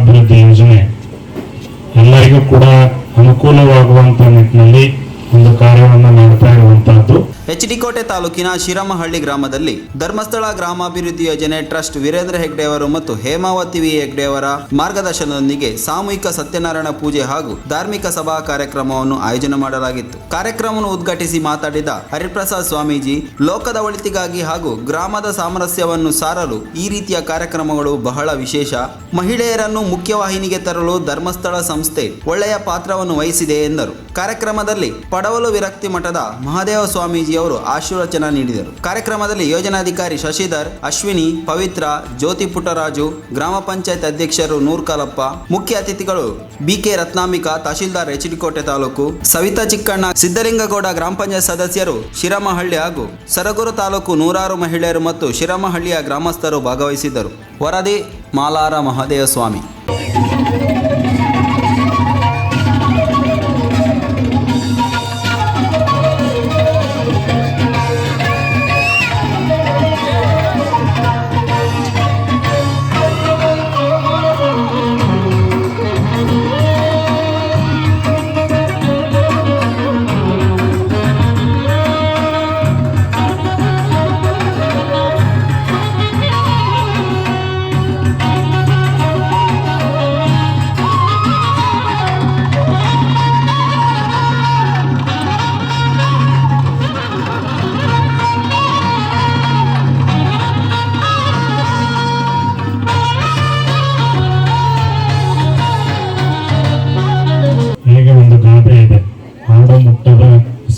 ಗ್ರಾಮಾಭಿವೃದ್ಧಿ ಯೋಜನೆ ಎಲ್ಲರಿಗೂ ಕೂಡ ಅನುಕೂಲವಾಗುವಂತ ನಿಟ್ಟಿನಲ್ಲಿ ಒಂದು ಕಾರ್ಯವನ್ನು ಮಾಡ್ತಾ ಇರುವಂತಹದ್ದು. ಎಚ್.ಡಿ. ಕೋಟೆ ತಾಲೂಕಿನ ಶಿರಮಹಳ್ಳಿ ಗ್ರಾಮದಲ್ಲಿ ಧರ್ಮಸ್ಥಳ ಗ್ರಾಮಾಭಿವೃದ್ಧಿ ಯೋಜನೆ ಟ್ರಸ್ಟ್ ವೀರೇಂದ್ರ ಹೆಗ್ಡೆ ಅವರು ಮತ್ತು ಹೇಮಾವತಿ ವಿ ಹೆಗ್ಡೆ ಅವರ ಮಾರ್ಗದರ್ಶನದೊಂದಿಗೆ ಸಾಮೂಹಿಕ ಸತ್ಯನಾರಾಯಣ ಪೂಜೆ ಹಾಗೂ ಧಾರ್ಮಿಕ ಸಭಾ ಕಾರ್ಯಕ್ರಮವನ್ನು ಆಯೋಜನೆ ಮಾಡಲಾಗಿತ್ತು. ಕಾರ್ಯಕ್ರಮವನ್ನು ಉದ್ಘಾಟಿಸಿ ಮಾತಾಡಿದ ಹರಿಪ್ರಸಾದ್ ಸ್ವಾಮೀಜಿ, ಲೋಕದ ಒಳಿತಿಗಾಗಿ ಹಾಗೂ ಗ್ರಾಮದ ಸಾಮರಸ್ಯವನ್ನು ಸಾರಲು ಈ ರೀತಿಯ ಕಾರ್ಯಕ್ರಮಗಳು ಬಹಳ ವಿಶೇಷ. ಮಹಿಳೆಯರನ್ನು ಮುಖ್ಯವಾಹಿನಿಗೆ ತರಲು ಧರ್ಮಸ್ಥಳ ಸಂಸ್ಥೆ ಒಳ್ಳೆಯ ಪಾತ್ರವನ್ನು ವಹಿಸಿದೆ ಎಂದರು. ಕಾರ್ಯಕ್ರಮದಲ್ಲಿ ಪಡವಲು ವಿರಕ್ತಿ ಮಠದ ಮಹಾದೇವ ಸ್ವಾಮೀಜಿ ಅವರು ಆಶೀರ್ವಚನ ನೀಡಿದರು. ಕಾರ್ಯಕ್ರಮದಲ್ಲಿ ಯೋಜನಾಧಿಕಾರಿ ಶಶಿಧರ್, ಅಶ್ವಿನಿ, ಪವಿತ್ರ, ಜ್ಯೋತಿ ಪುಟ್ಟರಾಜು, ಗ್ರಾಮ ಪಂಚಾಯತ್ ಅಧ್ಯಕ್ಷರು ನೂರ್ ಕಾಲಪ್ಪ, ಮುಖ್ಯ ಅತಿಥಿಗಳು ಬಿಕೆ ರತ್ನಾಂಬಿಕಾ, ತಹಶೀಲ್ದಾರ್ ಎಚ್.ಡಿ. ಕೋಟೆ ತಾಲೂಕು, ಸವಿತಾ ಚಿಕ್ಕಣ್ಣ, ಸಿದ್ದಲಿಂಗಗೌಡ, ಗ್ರಾಮ ಪಂಚಾಯತ್ ಸದಸ್ಯರು, ಶಿರಮಹಳ್ಳಿ ಹಾಗೂ ಸರಗೂರು ತಾಲೂಕು ನೂರಾರು ಮಹಿಳೆಯರು ಮತ್ತು ಶಿರಮಹಳ್ಳಿಯ ಗ್ರಾಮಸ್ಥರು ಭಾಗವಹಿಸಿದ್ದರು. ವರದಿ ಮಾಲಾರ ಮಹಾದೇವ ಸ್ವಾಮಿ. ಒಂದು ಗಾದೆ ಇದೆ, ಆಡು ಮುಟ್ಟದ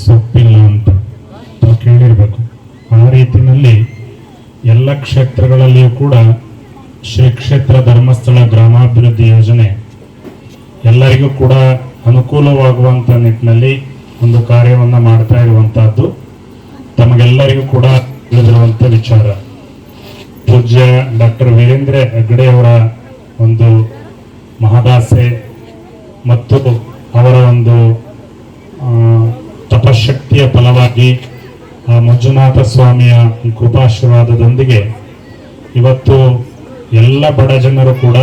ಸೊಪ್ಪಿಲ್ಲ ಅಂತ ನಾವು ಕೇಳಿರ್ಬೇಕು. ಆ ರೀತಿಯಲ್ಲಿ ಎಲ್ಲ ಕ್ಷೇತ್ರಗಳಲ್ಲಿಯೂ ಕೂಡ ಶ್ರೀ ಕ್ಷೇತ್ರ ಧರ್ಮಸ್ಥಳ ಗ್ರಾಮಾಭಿವೃದ್ಧಿ ಯೋಜನೆ ಎಲ್ಲರಿಗೂ ಕೂಡ ಅನುಕೂಲವಾಗುವಂತ ನಿಟ್ಟಿನಲ್ಲಿ ಒಂದು ಕಾರ್ಯವನ್ನು ಮಾಡ್ತಾ ಇರುವಂತಹದ್ದು ತಮಗೆಲ್ಲರಿಗೂ ಕೂಡ ತಿಳಿದಿರುವಂತ ವಿಚಾರ. ಪೂಜ್ಯ ಡಾಕ್ಟರ್ ವೀರೇಂದ್ರ ಹೆಗ್ಡೆ ಅವರ ಒಂದು ಮಹದಾಸೆ ಮತ್ತು ಅವರ ಒಂದು ತಪಶಕ್ತಿಯ ಫಲವಾಗಿ ಆ ಮಂಜುನಾಥ ಸ್ವಾಮಿಯ ಕೃಪಾಶೀರ್ವಾದದೊಂದಿಗೆ ಇವತ್ತು ಎಲ್ಲ ಬಡ ಜನರು ಕೂಡ,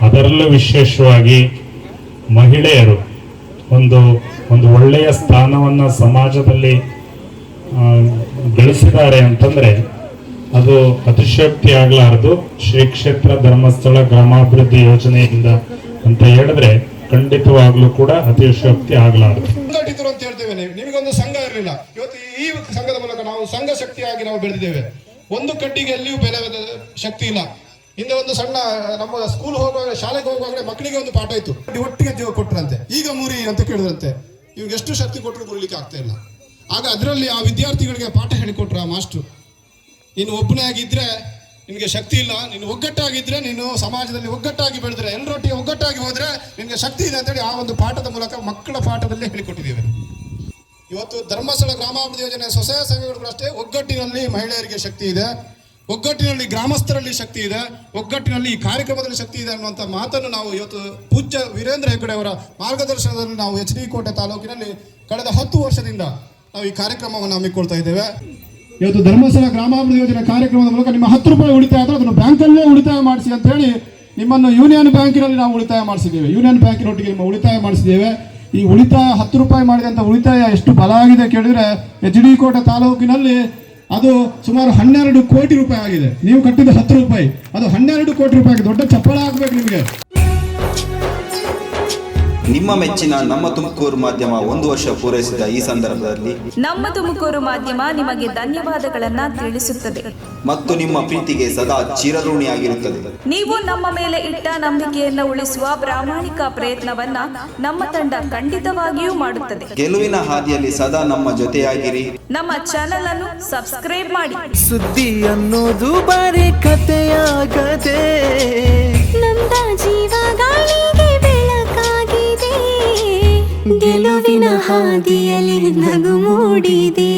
ಅದರಲ್ಲೂ ವಿಶೇಷವಾಗಿ ಮಹಿಳೆಯರು ಒಂದು ಒಳ್ಳೆಯ ಸ್ಥಾನವನ್ನು ಸಮಾಜದಲ್ಲಿ ಗಳಿಸಿದ್ದಾರೆ ಅಂತಂದ್ರೆ ಅದು ಅತಿಶಯೋಕ್ತಿ ಆಗಲಾರದು. ಶ್ರೀ ಕ್ಷೇತ್ರ ಧರ್ಮಸ್ಥಳ ಗ್ರಾಮಾಭಿವೃದ್ಧಿ ಯೋಜನೆಯಿಂದ ಅಂತ ಹೇಳಿದ್ರೆ ಖಂಡಿತವಾಗ್ಲೂ ಕೂಡ ಅತಿಶಯೋಕ್ತಿ ಆಗಲಾರದು. ಸಂಘಟಿತರು ಅಂತ ಹೇಳ್ತೇವೆ. ನಿಮಗೊಂದು ಸಂಘ ಇರಲಿಲ್ಲ, ಇವತ್ತು ಈ ಸಂಘದ ಮೂಲಕ ನಾವು ಸಂಘ ಶಕ್ತಿಯಾಗಿ ನಾವು ಬೆಳೆದಿದ್ದೇವೆ. ಒಂದು ಕಡ್ಡಿಗೆ ಎಲ್ಲಿಯೂ ಬೆಲೆ ಶಕ್ತಿ ಇಲ್ಲ. ಹಿಂದೆ ಒಂದು ಸಣ್ಣ ನಮ್ಮ ಸ್ಕೂಲ್ ಹೋಗುವಾಗ, ಶಾಲೆಗೆ ಹೋಗುವಾಗ ಮಕ್ಕಳಿಗೆ ಒಂದು ಪಾಠ ಇತ್ತು, ಒಟ್ಟಿಗೆ ಜೀವ ಕೊಟ್ರಂತೆ, ಈಗ ಮುರಿ ಅಂತ ಕೇಳಿದ್ರಂತೆ. ಇವ್ರಿಗೆ ಎಷ್ಟು ಶಕ್ತಿ ಕೊಟ್ಟರು ಮುರಿಲಿಕ್ಕೆ ಆಗ್ತಾ ಇಲ್ಲ. ಆಗ ಅದರಲ್ಲಿ ಆ ವಿದ್ಯಾರ್ಥಿಗಳಿಗೆ ಪಾಠ ಹೇಳಿಕೊಟ್ರು ಆ ಮಾಸ್ಟ್ರು, ನೀನು ಒಬ್ಬನೇ ಆಗಿದ್ರೆ ನಿನಗೆ ಶಕ್ತಿ ಇಲ್ಲ, ನೀನು ಒಗ್ಗಟ್ಟಾಗಿದ್ರೆ, ನೀನು ಸಮಾಜದಲ್ಲಿ ಒಗ್ಗಟ್ಟಾಗಿ ಬೆಳೆದ್ರೆ, ಎಲ್ಲರೊಟ್ಟಿಗೆ ಒಗ್ಗಟ್ಟಾಗಿ ಹೋದ್ರೆ ನಿನಗೆ ಶಕ್ತಿ ಇದೆ ಅಂತೇಳಿ ಆ ಒಂದು ಪಾಠದ ಮೂಲಕ ಮಕ್ಕಳ ಪಾಠದಲ್ಲೇ ಹೇಳಿಕೊಟ್ಟಿದ್ದೇವೆ. ಇವತ್ತು ಧರ್ಮಸ್ಥಳ ಗ್ರಾಮಾಭಿವೃದ್ಧಿ ಯೋಜನೆ ಸ್ವಸಹಾಯ ಸಂಘಗಳು ಅಷ್ಟೇ, ಒಗ್ಗಟ್ಟಿನಲ್ಲಿ ಮಹಿಳೆಯರಿಗೆ ಶಕ್ತಿ ಇದೆ, ಒಗ್ಗಟ್ಟಿನಲ್ಲಿ ಗ್ರಾಮಸ್ಥರಲ್ಲಿ ಶಕ್ತಿ ಇದೆ, ಒಗ್ಗಟ್ಟಿನಲ್ಲಿ ಈ ಕಾರ್ಯಕ್ರಮದಲ್ಲಿ ಶಕ್ತಿ ಇದೆ ಅನ್ನುವಂಥ ಮಾತನ್ನು ನಾವು ಇವತ್ತು ಪೂಜ್ಯ ವೀರೇಂದ್ರ ಹೆಗ್ಡೆ ಅವರ ಮಾರ್ಗದರ್ಶನದಲ್ಲಿ ನಾವು ಎಚ್.ಡಿ. ಕೋಟೆ ತಾಲೂಕಿನಲ್ಲಿ ಕಳೆದ 10 ವರ್ಷದಿಂದ ನಾವು ಈ ಕಾರ್ಯಕ್ರಮವನ್ನು ಹಮ್ಮಿಕೊಳ್ತಾ ಇದ್ದೇವೆ. ಇವತ್ತು ಧರ್ಮಸ್ಥಳ ಗ್ರಾಮಾಭಿವೃದ್ಧಿ ಯೋಜನೆ ಕಾರ್ಯಕ್ರಮದ ಮೂಲಕ ನಿಮ್ಮ 10 ರೂಪಾಯಿ ಉಳಿತಾಯ ಆದರೆ ಅದನ್ನು ಬ್ಯಾಂಕಲ್ಲೇ ಉಳಿತಾಯ ಮಾಡಿಸಿ ಅಂತ ಹೇಳಿ ನಿಮ್ಮನ್ನು ಯೂನಿಯನ್ ಬ್ಯಾಂಕಿನಲ್ಲಿ ನಾವು ಉಳಿತಾಯ ಮಾಡಿಸಿದ್ದೇವೆ. ಯೂನಿಯನ್ ಬ್ಯಾಂಕಿನೊಟ್ಟಿಗೆ ನಿಮ್ಮ ಉಳಿತಾಯ ಮಾಡಿಸಿದ್ದೇವೆ. ಈ ಉಳಿತಾಯ 10 ರೂಪಾಯಿ ಮಾಡಿದಂಥ ಉಳಿತಾಯ ಎಷ್ಟು ಬಲ ಆಗಿದೆ ಕೇಳಿದ್ರೆ, ಎಚ್.ಡಿ. ಕೋಟೆ ತಾಲೂಕಿನಲ್ಲಿ ಅದು ಸುಮಾರು 12 ಕೋಟಿ ರೂಪಾಯಿ ಆಗಿದೆ. ನೀವು ಕಟ್ಟಿದ 10 ರೂಪಾಯಿ ಅದು 12 ಕೋಟಿ ರೂಪಾಯಿ. ದೊಡ್ಡ ಚಪ್ಪಳ ಹಾಕಬೇಕು ನಿಮಗೆ. ನಿಮ್ಮ ಮೆಚ್ಚಿನ ನಮ್ಮ ತುಮಕೂರು ಮಾಧ್ಯಮ 1 ವರ್ಷ ಪೂರೈಸಿದ ಈ ಸಂದರ್ಭದಲ್ಲಿ ನಮ್ಮ ತುಮಕೂರು ಮಾಧ್ಯಮ ನಿಮಗೆ ಧನ್ಯವಾದಗಳನ್ನ ತಿಳಿಸುತ್ತದೆ ಮತ್ತು ನಿಮ್ಮ ಪ್ರೀತಿಗೆ ಸದಾ ಚಿರಋಣಿಯಾಗಿರುತ್ತದೆ. ನೀವು ನಮ್ಮ ಮೇಲೆ ಇಟ್ಟ ನಂಬಿಕೆಯನ್ನು ಉಳಿಸುವ ಪ್ರಾಮಾಣಿಕ ಪ್ರಯತ್ನವನ್ನ ನಮ್ಮ ತಂಡ ಖಂಡಿತವಾಗಿಯೂ ಮಾಡುತ್ತದೆ. ಗೆಲುವಿನ ಹಾದಿಯಲ್ಲಿ ಸದಾ ನಮ್ಮ ಜೊತೆಯಾಗಿರಿ. ನಮ್ಮ ಚಾನೆಲ್ ಅನ್ನು ಸಬ್ಸ್ಕ್ರೈಬ್ ಮಾಡಿ. ಸುದ್ದಿ ಅನ್ನೋದು ಬರೀ ಕಥೆಯಾಗದೆ, ನೊಂದ ಜೀವ ಗಾಳಿಗೆ ಬೆಳಕಾಗಿದೆ, ಗೆಲುವಿನ ಹಾದಿಯಲ್ಲಿ ನಗು ಮೂಡಿದೆ.